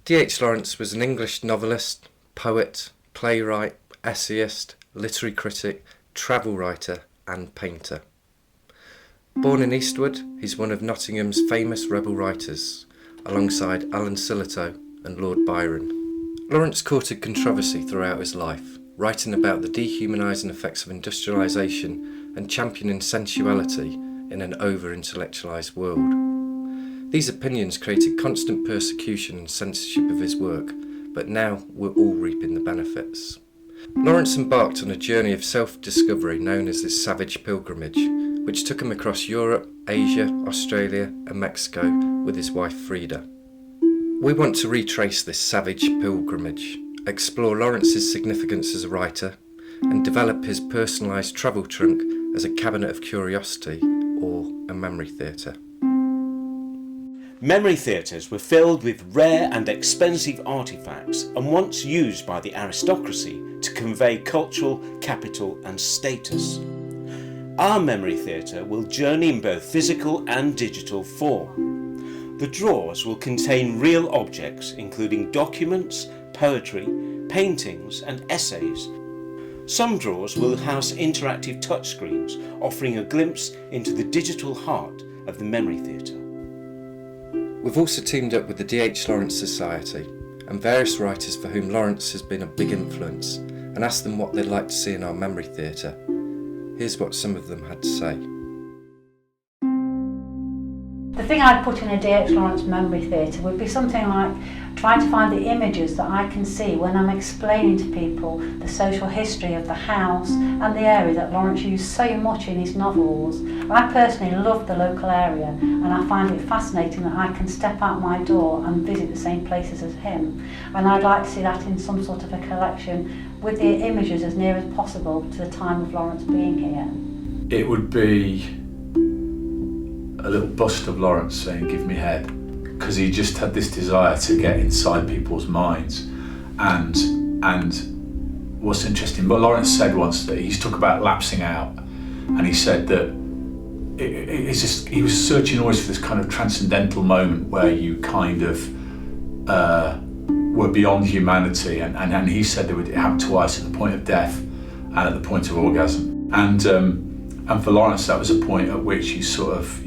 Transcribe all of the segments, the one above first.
D.H. Lawrence was an English novelist, poet, playwright, essayist, literary critic, travel writer and painter. Born in Eastwood, he's one of Nottingham's famous rebel writers, alongside Alan Sillitoe and Lord Byron. Lawrence courted controversy throughout his life, writing about the dehumanising effects of industrialisation and championing sensuality in an over-intellectualised world. These opinions created constant persecution and censorship of his work, but now we're all reaping the benefits. Lawrence embarked on a journey of self-discovery known as his Savage Pilgrimage, which took him across Europe, Asia, Australia and Mexico with his wife Frida. We want to retrace this savage pilgrimage, explore Lawrence's significance as a writer, and develop his personalised travel trunk as a cabinet of curiosity or a memory theatre. Memory theatres were filled with rare and expensive artefacts and once used by the aristocracy to convey cultural capital and status. Our memory theatre will journey in both physical and digital form. The drawers will contain real objects including documents, poetry, paintings and essays. Some drawers will house interactive touchscreens offering a glimpse into the digital heart of the memory theatre. We've also teamed up with the D.H. Lawrence Society and various writers for whom Lawrence has been a big influence and asked them what they'd like to see in our memory theatre. Here's what some of them had to say. The thing I'd put in a D.H. Lawrence memory theatre would be something like trying to find the images that I can see when I'm explaining to people the social history of the house and the area that Lawrence used so much in his novels. I personally love the local area and I find it fascinating that I can step out my door and visit the same places as him. And I'd like to see that in some sort of a collection with the images as near as possible to the time of Lawrence being here. It would be a little bust of Lawrence saying, "Give me head," because he just had this desire to get inside people's minds. And what's interesting, but Lawrence said once that he talked about lapsing out, and he said that it's just, he was searching always for this kind of transcendental moment where you kind of were beyond humanity, and he said that it happened twice, at the point of death and at the point of orgasm. And for Lawrence, that was a point at which you sort of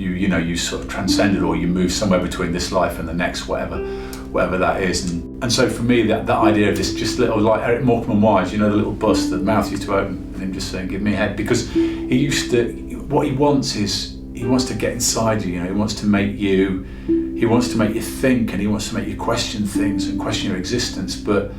transcended, or you moved somewhere between this life and the next, whatever that is. And so for me, that idea of this just little, like Eric Morecambe Wise, the little bust, the mouth used to open, and him just saying, "Give me head," because what he wants to get inside you. He wants to make you think, and he wants to make you question things and question your existence. But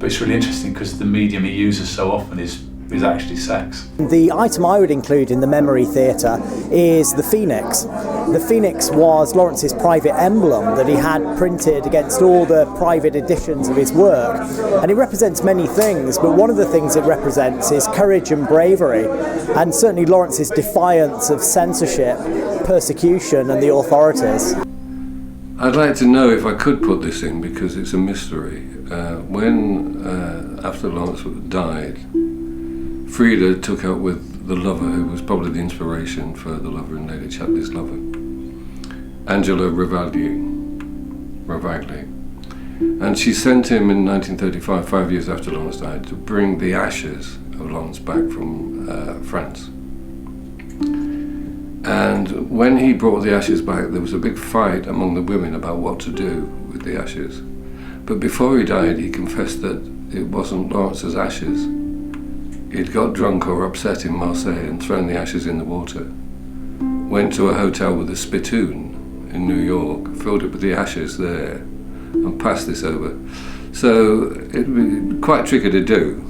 it's really interesting because the medium he uses so often is actually sex. The item I would include in the memory theatre is the phoenix. The phoenix was Lawrence's private emblem that he had printed against all the private editions of his work, and it represents many things, but one of the things it represents is courage and bravery, and certainly Lawrence's defiance of censorship, persecution and the authorities. I'd like to know if I could put this in because it's a mystery. After Lawrence died, Frida took out with the lover, who was probably the inspiration for the lover in Lady Chatterley's Lover, Angelo Ravagli. And she sent him in 1935, 5 years after Lawrence died, to bring the ashes of Lawrence back from France. And when he brought the ashes back, there was a big fight among the women about what to do with the ashes. But before he died, he confessed that it wasn't Lawrence's ashes. He'd got drunk or upset in Marseille and thrown the ashes in the water. Went to a hotel with a spittoon in New York, filled it with the ashes there, and passed this over. So it'd be quite tricky to do.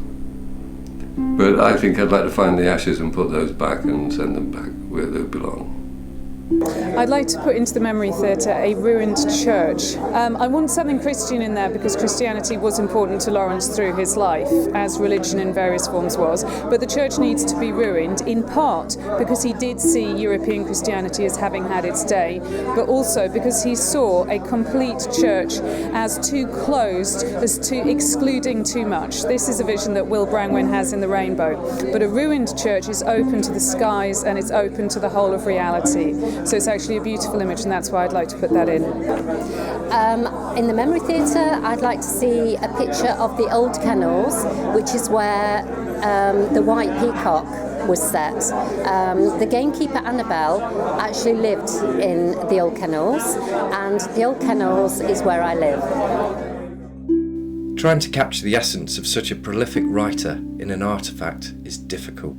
But I think I'd like to find the ashes and put those back and send them back where they belong. I'd like to put into the memory theatre a ruined church. I want something Christian in there because Christianity was important to Lawrence through his life, as religion in various forms was. But the church needs to be ruined, in part because he did see European Christianity as having had its day, but also because he saw a complete church as too closed, as too excluding too much. This is a vision that Will Brangwyn has in The Rainbow. But a ruined church is open to the skies and it's open to the whole of reality. So it's actually a beautiful image, and that's why I'd like to put that in. In the Memory Theatre, I'd like to see a picture of the old kennels, which is where the White Peacock was set. The gamekeeper Annabelle actually lived in the old kennels, and the old kennels is where I live. Trying to capture the essence of such a prolific writer in an artefact is difficult.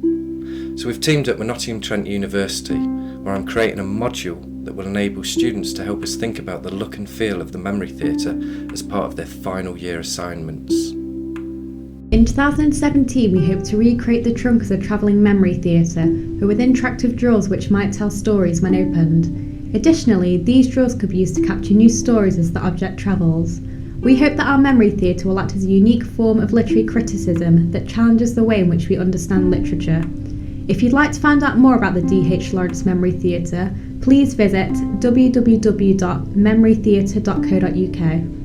So we've teamed up with Nottingham-Trent University, where I'm creating a module that will enable students to help us think about the look and feel of the Memory Theatre as part of their final year assignments. In 2017, we hope to recreate the trunk as a travelling memory theatre, but with interactive drawers which might tell stories when opened. Additionally, these drawers could be used to capture new stories as the object travels. We hope that our memory theatre will act as a unique form of literary criticism that challenges the way in which we understand literature. If you'd like to find out more about the D.H. Lawrence Memory Theatre, please visit www.memorytheatre.co.uk.